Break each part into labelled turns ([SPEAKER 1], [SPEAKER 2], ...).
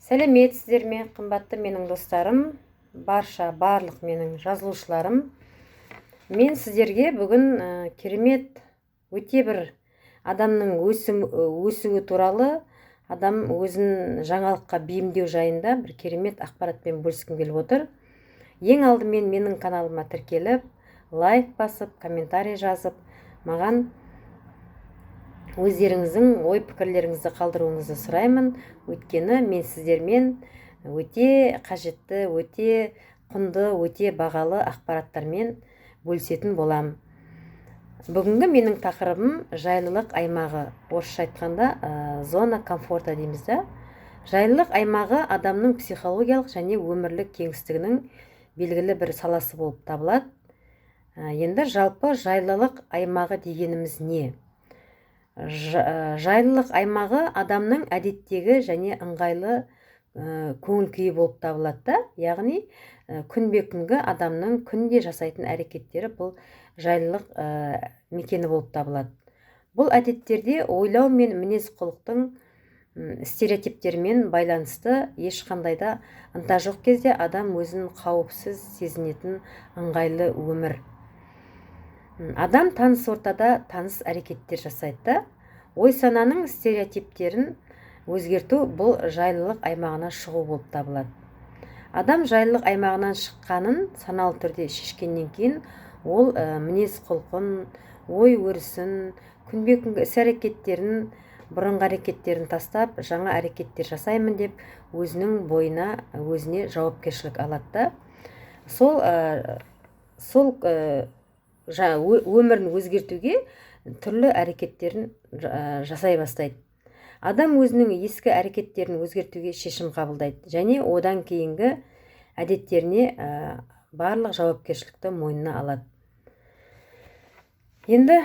[SPEAKER 1] Сәлеметсіздер ме, қымбатты менің достарым, барлық менің жазылушыларым. Мен сіздерге бүгін керемет өте бір адамның өсуі туралы, адам өзін жаңалыққа бейімдеу жайында бір керемет ақпаратпен бөліскім келіп отыр. Ең алдымен менің каналыма тіркеліп, лайк басып, комментарий жазып, маған өздеріңіздің ой пікірлеріңізді қалдыруыңызды сұраймын. Өйткені мен сіздермен өте қажетті, өте құнды, өте бағалы ақпараттармен бөлісетін болам. Бүгінгі менің тақырыбым жайлылық аймағы. Орысша айтқанда зона комфорта дейміз да. Жайлылық аймағы адамның психологиялық және өмірлік кеңістігінің белгілі бір саласы болып табылады. Енді жалпы жайлылық аймағы дегеніміз не? Жайлылық аймағы адамның әдеттегі және ыңғайлы көңіл күйі болып табылады да. Яғни күнбе күнгі адамның күнде жасайтын әрекеттері бұл жайлылық мекені болып табылады. Бұл әдеттерде ойлау мен мінез құлықтың стереотиптермен байланысты, ешқандай да ынта жоқ кезде адам өзін қауіпсіз сезінетін ыңғайлы өмір. Адам таныс ортада таныс әрекеттер жасайды. Ой сананың стереотиптерін өзгерту бұл жайлылық аймағына шығу болып табылады. Адам жайлылық аймағынан шыққанын саналы түрде шешкеннен кейін, ол мінез құлқын, ой өрісін, күнбе күнгі іс әрекеттерін, бұрынғы әрекеттерін тастап, жаңа әрекеттер жасаймын деп, өзінің бойына өзіне жауапкершілік алады. Сол өмірін өзгертуге түрлі әрекеттерін жасай бастайды. Адам өзінің ескі әрекеттерін өзгертуге шешім қабылдайды және одан кейінгі әдеттеріне барлық жауапкершілікті мойнына алады. Енді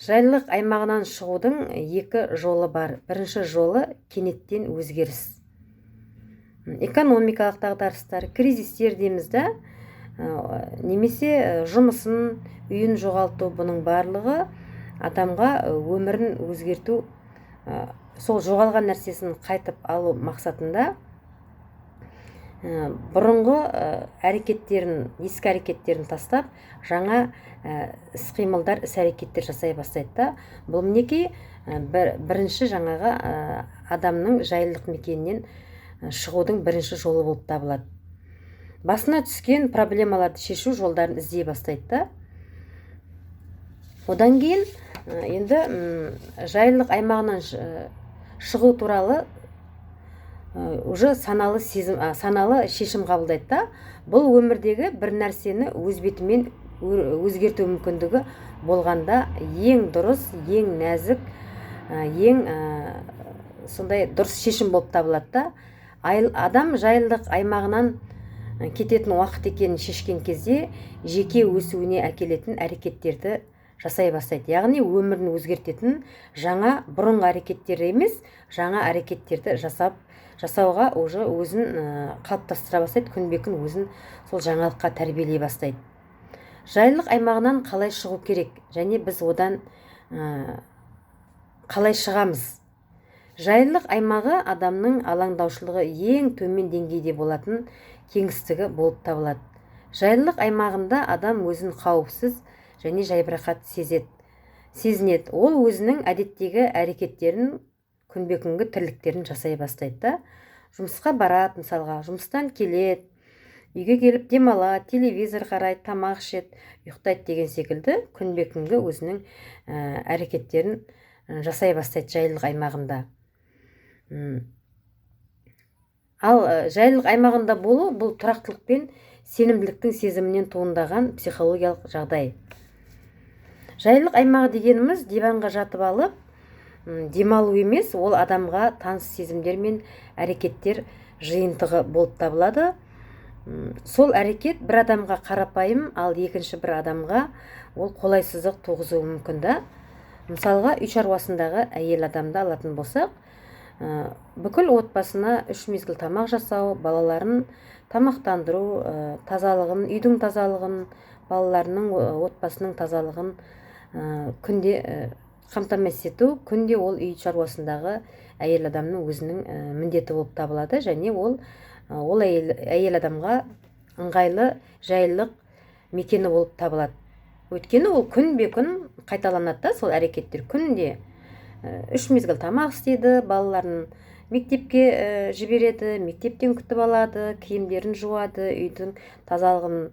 [SPEAKER 1] жайлылық аймағынан шығудың екі жолы бар. Бірінші жолы кенеттен өзгеріс. Экономикалық дағдарыстар, кризистер дейміз да, немесе жұмысын, үйін жоғалту, бұның барлығы адамға өмірін өзгерту, сол жоғалған нәрсесін қайтып алу мақсатында бұрынғы әрекеттерін, ескі әрекеттерін тастап, жаңа іс-қимылдар, іс-әрекеттер жасай бастайды. Бұл мінекей бірінші жаңағы адамның жайлылық мекенінен шығудың бірінші жолы болып табылады. Басына түскен проблемаларды шешу жолдарын іздей бастайды. Одан кейін енді жайлылық аймағынан шығу туралы уже саналы шешім қабылдайды. Бұл өмірдегі бір нәрсені өз бетімен өзгерту мүмкіндігі болғанда ең дұрыс, ең нәзік, ең сондай дұрыс шешім болып табылады. Адам жайлылық аймағынан кететін уақыт екенін шешкен кезде жеке өсуіне әкелетін әрекеттерді жасай бастайды. Яғни өмірін өзгертетін жаңа бұрынғы әрекеттер емес, жаңа әрекеттерді жасауға уже өзін қалыптастыра бастайды, күнбе күн өзін сол жаңалыққа тәрбиелей бастайды. Жайлылық аймағынан қалай шығу керек және біз одан қалай шығамыз? Жайлылық аймағы адамның алаңдаушылығы ең төмен деңгейде болатын кеңістігі болып табылады. Жайлылық аймағында адам өзін қауіпсіз және жайбарақат сезінеді. Ол өзінің әдеттегі әрекеттерін, күнбе күнгі тірліктерін жасай бастайды. Жұмысқа барады, мысалға, жұмыстан келеді, үйге келіп демалады, телевизор қарайды, тамақ ішеді, ұйықтайды деген секілді күнбе күнгі өзінің әрекеттерін жасай бастайды жайлылық аймағында. Ал жайлылық аймағында болу бұл тұрақтылық пен сенімділіктің сезімінен туындаған психологиялық жағдай. Жайлылық аймағы дегеніміз диванға жатып алып, демалу емес, ол адамға таныс сезімдер мен әрекеттер жиынтығы болып табылады. Сол әрекет бір адамға қарапайым, ал екінші бір адамға ол қолайсыздық туғызуы мүмкін. Мысалға, үй шаруасындағы әйел адамды алатын болсақ, бүкіл отбасына 3 мезгіл тамақ жасау, балаларын тамақтандыру, тазалығын, үйдің тазалығын, балаларының, отбасының тазалығын күнде қамтамасыз ету, күнде ол үй шаруасындағы әйел адамның өзінің міндеті болып табылады, және ол әйел адамға ыңғайлы жайлылық мекені болып табылады. Өйткені ол күнбе күн қайталанады да, сол әрекеттер күнде 3 мезгіл тамақ істейді, балаларын мектепке жібереді, мектептен күтіп алады, киімдерін жуады, үйдің тазалығын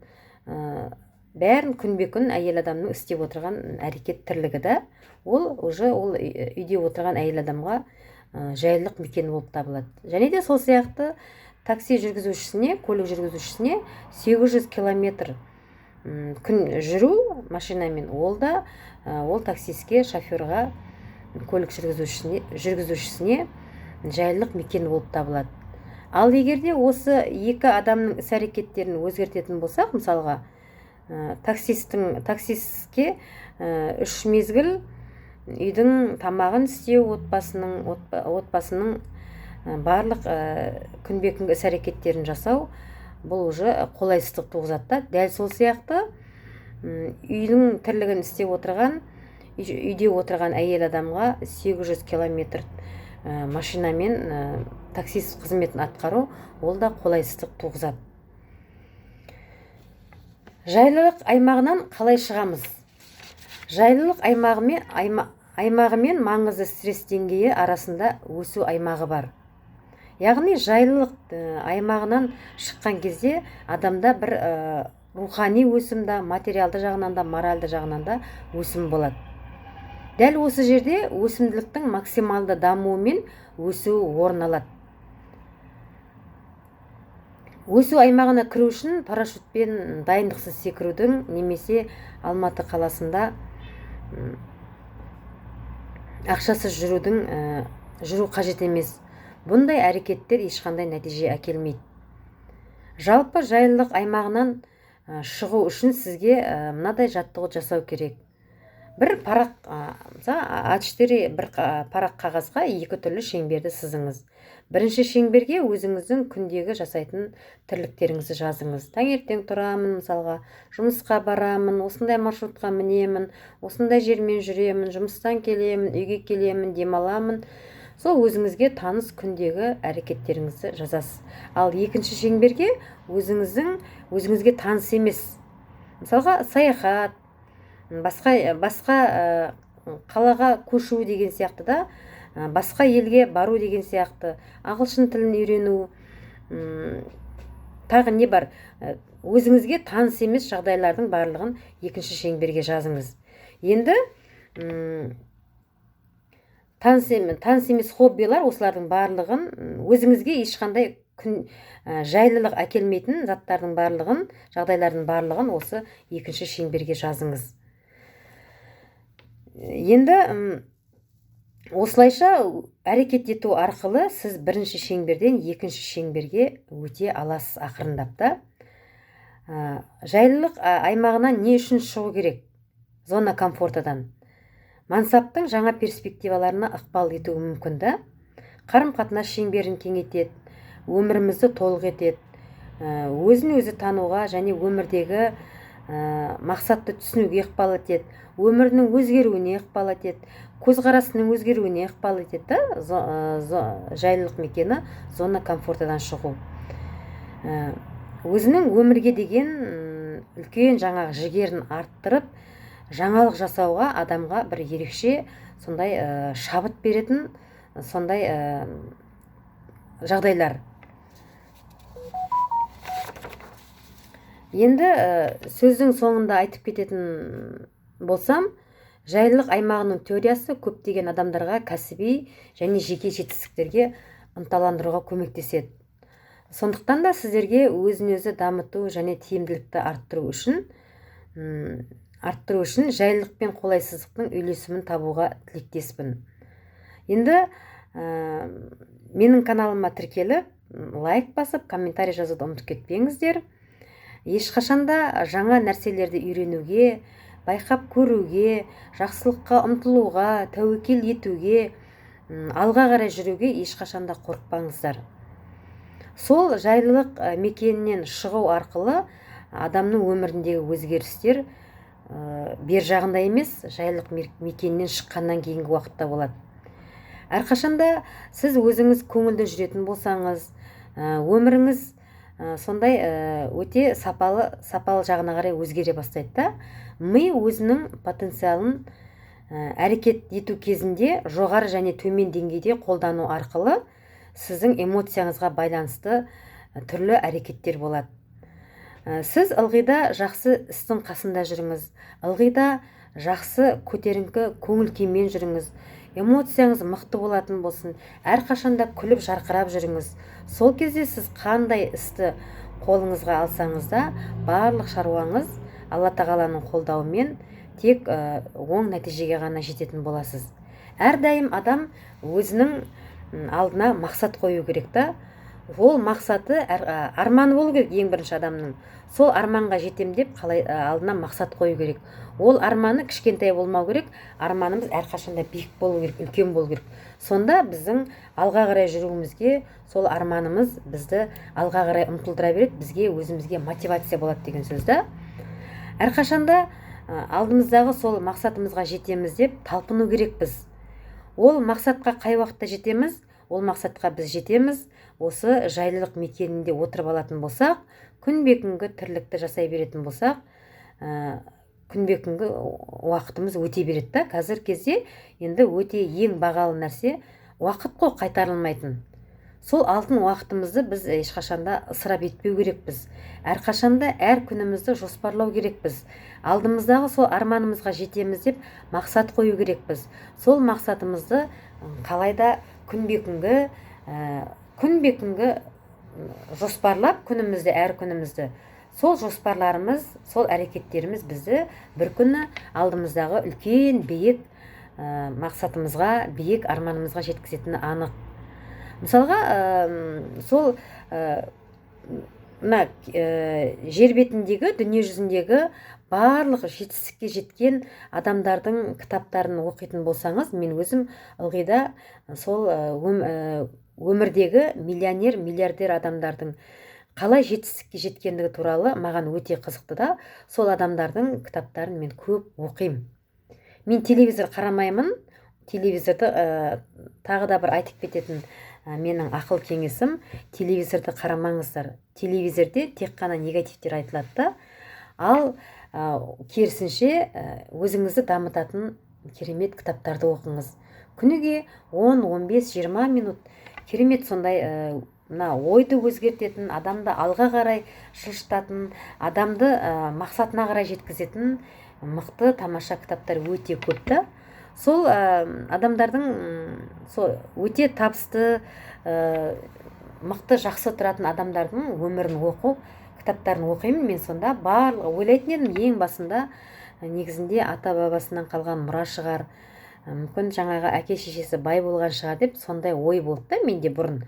[SPEAKER 1] бәрін күнбе күн әйел адамның істеп отырған әрекет тірлігі да, ол үйде отырған әйел адамға жайлылық мекені болып табылады. Және де сол сияқты такси жүргізушісіне, көлік жүргізушісіне 800 километр күн жүру машинамен, ол таксистке, шоферға, көлік жүргізушісіне жайлылық мекені болып табылады. Ал егерде осы екі адамның іс-әрекеттерін өзгертетін болсақ, мысалға, таксистке 3 мезгіл үйдің тамағын істеу, отбасының барлық күнбе күнгі іс-әрекеттерін жасау, бұл қолайсыздық туғызады. Дәл сол сияқты үйдің тірлігін істеп отырған, үйде отырған әйел адамға 800 километр машинамен таксист қызметін атқару, ол да қолайсыздық туғызады. Жайлылық аймағынан қалай шығамыз? Жайлылық аймағы мен маңызды стресс деңгейі арасында өсу аймағы бар. Яғни жайлылық аймағынан шыққан кезде адамда бір рухани өсім да, материалды жағынан да, моральды жағынан да өсім болады. Дәл осы жерде өсімділіктің максималды дамуы мен өсуі орын алады. Өсу аймағына кіру үшін парашютпен дайындықсыз секірудің немесе Алматы қаласында ақшасыз жүру қажет емес. Бұндай әрекеттер ешқандай нәтиже әкелмейді. Жалпы жайлылық аймағынан шығу үшін сізге мынадай жаттығу жасау керек. Бір парақ А4 бір парақ қағазға 2 түрлі шеңберді сызыңыз. Бірінші шеңберге өзіңіздің күндегі жасайтын тірліктеріңізді жазыңыз. Таңертең тұрамын, мысалға, жұмысқа барамын, осындай маршрутқа мінемін, осындай жермен жүремін, жұмыстан келемін, үйге келемін, демаламын. Сол өзіңізге таныс күндегі әрекеттеріңізді жазасыз. Ал екінші шеңберге өзіңізге таныс емес. Мысалға, саяхат, басқа қалаға көшу деген сияқты да, басқа елге бару деген сияқты, ағылшын тілін үйрену, тағы не бар, өзіңізге таныс емес жағдайлардың барлығын екінші шеңберге жазыңыз. Енді таныс емес хоббилар, осылардың барлығын өзіңізге ешқандай жайлылық әкелмейтін заттардың барлығын, жағдайлардың барлығын осы екінші шеңберге жазыңыз. Енді осылайша әрекет ету арқылы сіз бірінші шеңберден екінші шеңберге өте аласыз ақырындап та. Жайлылық аймағынан не үшін шығу керек? Зона комфортадан. Мансаптың жаңа перспективаларына ықпал етуі мүмкін да. Қарым-қатынас шеңберін кеңейтеді, өмірімізді толық етеді, өзін өзі тануға және өмірдегі мақсатты түсінуге ықпал етеді, өмірінің өзгеруіне ықпал етеді, көзқарасының өзгеруіне ықпал етеді. Жайлылық мекені зона комфортадан шығу. Өзінің өмірге деген үлкен жаңағы жігерін арттырып, жаңалық жасауға адамға бір ерекше сондай шабыт беретін сондай жағдайлар. Енді сөздің соңында айтып кететін болсам, жайлылық аймағының теориясы көптеген адамдарға кәсіби және жеке жетістіктерге ынталандыруға көмектеседі. Сондықтан да сіздерге өзін-өзі дамыту және тиімділікті арттыру үшін жайлылық пен қолайсыздықтың үйлесімін табуға тілектеспін. Енді менің каналыма тіркеліп, лайк басып, комментарий жазуды ұмытып кетпеңіздер. Ешқашанда жаңа нәрселерді үйренуге, байқап көруге, жақсылыққа ұмтылуға, тәуекел етуге, алға қарай жүруге ешқашанда қорықпаңыздар. Сол жайлылық мекенінен шығу арқылы адамның өміріндегі өзгерістер бер жағында емес, жайлылық мекенінен шыққаннан кейінгі уақытта болады. әрқашанда сіз өзіңіз көңілді жүретін болсаңыз, өміріңіз сондай өте сапалы жағына қарай өзгере бастайды да. Ми өзінің потенциалын әрекет ету кезінде жоғары және төмен деңгейде қолдану арқылы сіздің эмоцияңызға байланысты түрлі әрекеттер болады. Сіз ылғида жақсы істің қасында жүріңіз, ылғида жақсы көтеріңкі көңіл күймен жүріңіз, эмоцияңыз мықты болатын болсын, әрқашанда күліп жарқырап жүріңіз. Сол кезде сіз қандай істі қолыңызға алсаңыз да, барлық шаруаңыз Алла тағаланың қолдауымен тек оң нәтижеге ғана жететін боласыз. Әрдайым адам өзінің алдына мақсат қою керек та. Ол мақсаты арманы болу керек ең бірінші адамның. Сол арманға жетем деп алдына мақсат қою керек. Ол арманы кішкентай болмау керек, арманымыз әрқашанда биік болу керек, үлкен болу керек. Сонда біздің алға қарай жүруімізге сол арманымыз бізді алға қарай ұмтылдыра береді, бізге өзімізге мотивация болады деген сөз да. Әрқашанда алдымыздағы сол мақсатымызға жетеміз деп талпыну керек біз. Ол мақсатқа қай уақытта жетеміз? Ол мақсатқа біз жетеміз осы жайлылық мекенінде отырып алатын болсақ, күнбе-күнгі тірлікті жасай беретін болсақ, күнбе-күнгі уақытымыз өте береді да. Қазір кезде енді өте ең бағалы нәрсе уақыт қой, қайтарылмайтын. Сол алтын уақытымызды біз ешқашанда ысырап етпеу керекпіз. Әрқашанда әр күнімізді жоспарлау керекпіз. Алдымыздағы сол арманымызға жетеміз деп мақсат қою керекпіз. Сол мақсатымызды қалайда күнбе-күнгі жоспарлап күнімізді, әр күнімізді, сол жоспарларымыз, сол әрекеттеріміз бізді бір күні алдымыздағы үлкен биік мақсатымызға, биік арманымызға жеткізетіні анық. Мысалға, сол жер бетіндегі, дүние жүзіндегі барлық жетістікке жеткен адамдардың кітаптарын оқитын болсаңыз, мен өзім ылғида сол өмірдегі миллионер, миллиардер адамдардың қалай жетістікке жеткендігі туралы маған өте қызықты да. Сол адамдардың кітаптарын мен көп оқимын. Мен телевизор қарамаймын. Телевизорды тағы да бір айтып кететін менің ақыл кеңесім, телевизорды қарамаңыздар. Телевизорде тек қана негативтер айтылады да. Ал керісінше өзіңізді дамытатын керемет кітаптарды оқыңыз. Күніге 10, 15, 20 минут керемет сондай ойды өзгертетін, адамды алға қарай жылжытатын, адамды мақсатына қарай жеткізетін мықты, тамаша кітаптар өте көп та. Сол адамдардың өте табысты, мықты, жақсы тұратын адамдардың өмірін оқу, кітаптарын оқимын. Мен сонда барлығы ойлайтын едім, ең басында негізінде ата-бабасынан қалған мұра шығар, мүмкін жаңағы әке-шешесі бай болған шығар деп сондай ой болды да менде бұрын.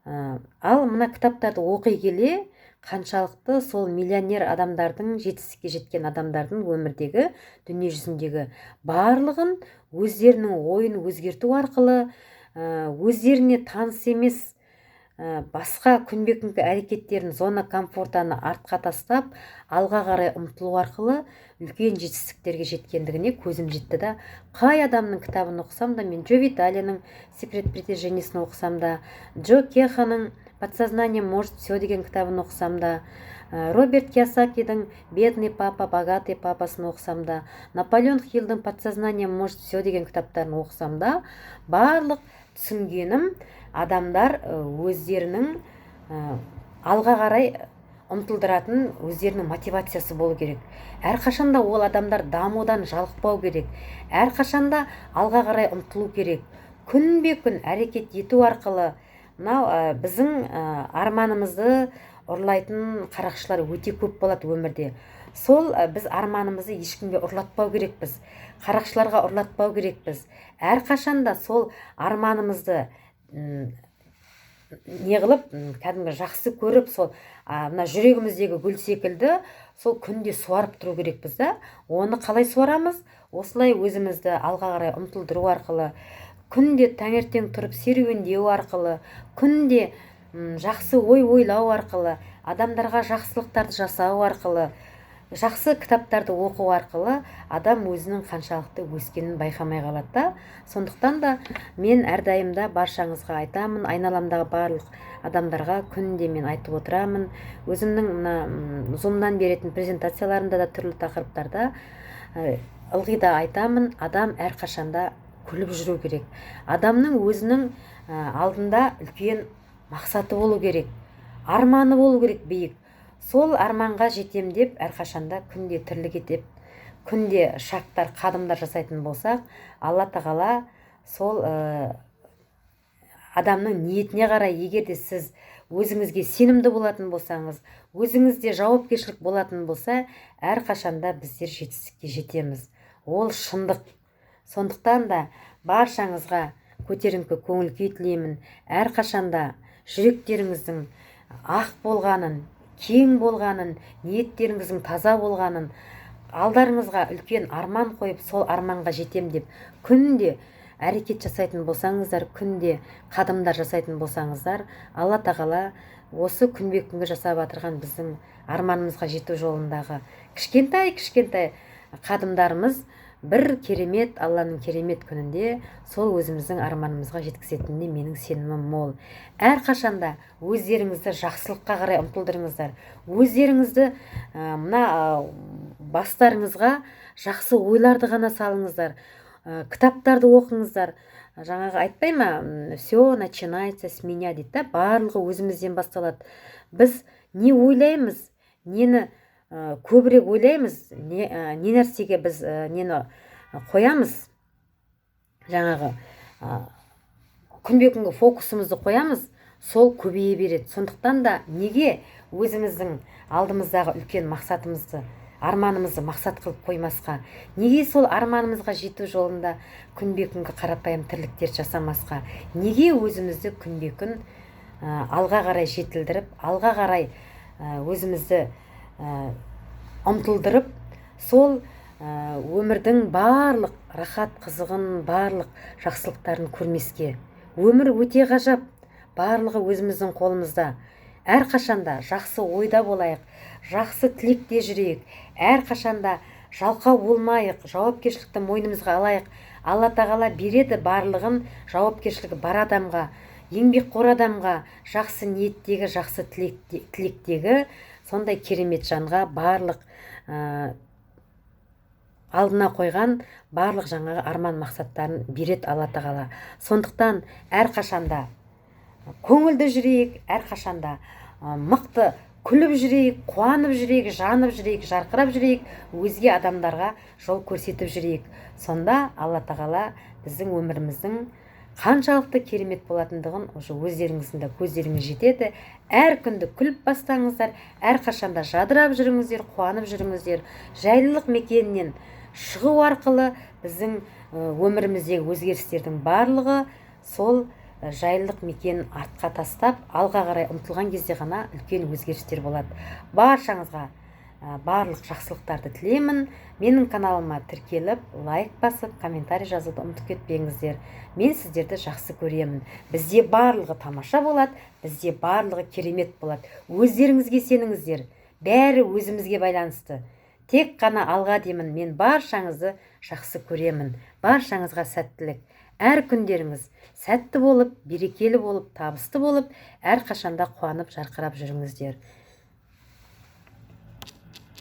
[SPEAKER 1] Ал мына кітаптарды оқи келе қаншалықты сол миллионер адамдардың, жетістікке жеткен адамдардың өмірдегі, дүние жүзіндегі барлығын өздерінің ойын өзгерту арқылы, өздеріне таныс емес басқа күнбе-күнгі әрекеттерін, зона комфортаны артқа тастап, алға қарай ұмтылу арқылы үлкен жетістіктерге жеткендігіне көзім жетті да. Қай адамның кітабын оқысам да, мен Джо Виталияның Секрет притяжениесін оқысам да, Джо Кеханың Подсознание может все деген кітабын оқысам да, Роберт Кийосакидің Бедный папа, богатый папасын оқысам да, Наполеон Хиллдің Подсознание может все деген кітаптарын оқысам да, барлық түсінгенім адамдар өздерінің алға қарай ұмтылдыратын өздерінің мотивациясы болу керек. Әрқашанда ол адамдар дамудан жалықпау керек. Әрқашанда алға қарай ұмтылу керек. Күнбе-күн әрекет ету арқылы біздің арманымызды ұрлайтын қарақшылар өте көп болады өмірде. Сол біз арманымызды ешкімге ұрлатпау керекпіз. Қарақшыларға ұрлатпау керекпіз. Әрқашанда сол арманымызды неғылып, кәдімгі жақсы көріп, сол мына жүрегіміздегі гүл секілді сол күнде суарып тұру керекпіз да. Оны қалай суарамыз? Осылай өзімізді алға қарай ұмтылдыру арқылы, күнде таңертең тұрып серуендеу арқылы, күнде жақсы ой ойлау арқылы, адамдарға жақсылықтарды жасау арқылы, жақсы кітаптарды оқу арқылы адам өзінің қаншалықты өскенін байқамай қалады да. Сондықтан да мен әрдайымда баршаңызға айтамын, айналамдағы барлық адамдарға күнде мен айтып отырамын. Өзімнің мына зумнан беретін презентацияларымда да түрлі тақырыптарда ылғи да айтамын, адам әрқашанда күліп жүру керек. Адамның өзінің алдында үлкен мақсаты болу керек, арманы болу керек биік. Сол арманға жетем деп әрқашанда күнде тірлік етіп, күнде шақтар, қадымдар жасайтын болсақ, Алла тағала сол адамның ниетіне қарай, егер де сіз өзіңізге сенімді болатын болсаңыз, өзіңізде жауапкершілік болатын болса, әрқашанда біздер жетістікке жетеміз. Ол шындық. Сондықтан да баршаңызға көтеріңкі көңіл күй тілеймін. Әрқашанда жүректеріңіздің ақ болғанын, кең болғанын, ниеттеріңіздің таза болғанын, алдарыңызға үлкен арман қойып, сол арманға жетем деп күнде әрекет жасайтын болсаңыздар, күнде қадамдар жасайтын болсаңыздар, Алла тағала осы күнбе күнгі жасап жатырған біздің арманымызға жету жолындағы кішкентай қадымдарымыз бір керемет, Алланың керемет күнінде сол өзіміздің арманымызға жеткізетініне менің сенімім мол. Әрқашанда өздеріңізді жақсылыққа қарай ұмтылдырыңыздар. Өздеріңізді мына бастарыңызға жақсы ойларды ғана салыңыздар. Кітаптарды оқыңыздар. Жаңағы айтпай ма, все начинается с меня дейді да, барлығы өзімізден басталады. Біз не ойлаймыз, нені көбірек ойлаймыз, не нәрсеге біз нені қоямыз, жаңағы күнбе күнгі фокусымызды қоямыз, сол көбейе береді. Сондықтан да неге өзіміздің алдымыздағы үлкен мақсатымызды, арманымызды мақсат қылып қоймасқа, неге сол арманымызға жету жолында күнбе күнгі қарапайым тірліктер жасамасқа, неге өзімізді күнбе күн алға қарай жетілдіріп, алға қарай өзімізді ұмтылдырып, сол өмірдің барлық рахат қызығын, барлық жақсылықтарын көрмеске. Өмір өте ғажап, барлығы өзіміздің қолымызда. Әрқашанда жақсы ойда болайық, жақсы тілекте жүрейік, әрқашанда жалқау болмайық, жауапкершілікті мойнымызға алайық. Алла тағала береді барлығын жауапкершілігі бар адамға, еңбекқор адамға, жақсы ниеттегі, жақсы тілектегі сондай керемет жанға барлық алдына қойған барлық жаңағы арман мақсаттарын береді Алла тағала. Сондықтан әрқашанда көңілді жүрейік, әрқашанда мықты күліп жүрейік, қуанып жүрейік, жанып жүрейік, жарқырап жүрейік, өзге адамдарға жол көрсетіп жүрейік. Сонда Алла тағала біздің өміріміздің қаншалықты керемет болатындығын уже өздеріңіздің көздеріңіз жетеді. Әр күнді күліп бастаңыздар, әрқашанда жадырап жүріңіздер, қуанып жүріңіздер. Жайлылық мекенінен шығу арқылы біздің өміріміздегі өзгерістердің барлығы сол жайлылық мекенін артқа тастап, алға қарай ұмтылған кезде ғана үлкен өзгерістер болады. Баршаңызға барлық жақсылықтарды тілеймін. Менің каналыма тіркеліп, лайк басып, комментарий жазуды ұмытып кетпеңіздер. Мен сіздерді жақсы көремін. Бізде барлығы тамаша болады, бізде барлығы керемет болады. Өздеріңізге сеніңіздер. Бәрі өзімізге байланысты. Тек қана алға деймін. Мен баршаңызды жақсы көремін. Баршаңызға сәттілік. Әр күндеріңіз сәтті болып, берекелі болып, табысты болып, әрқашанда қуанып, жарқырап жүріңіздер.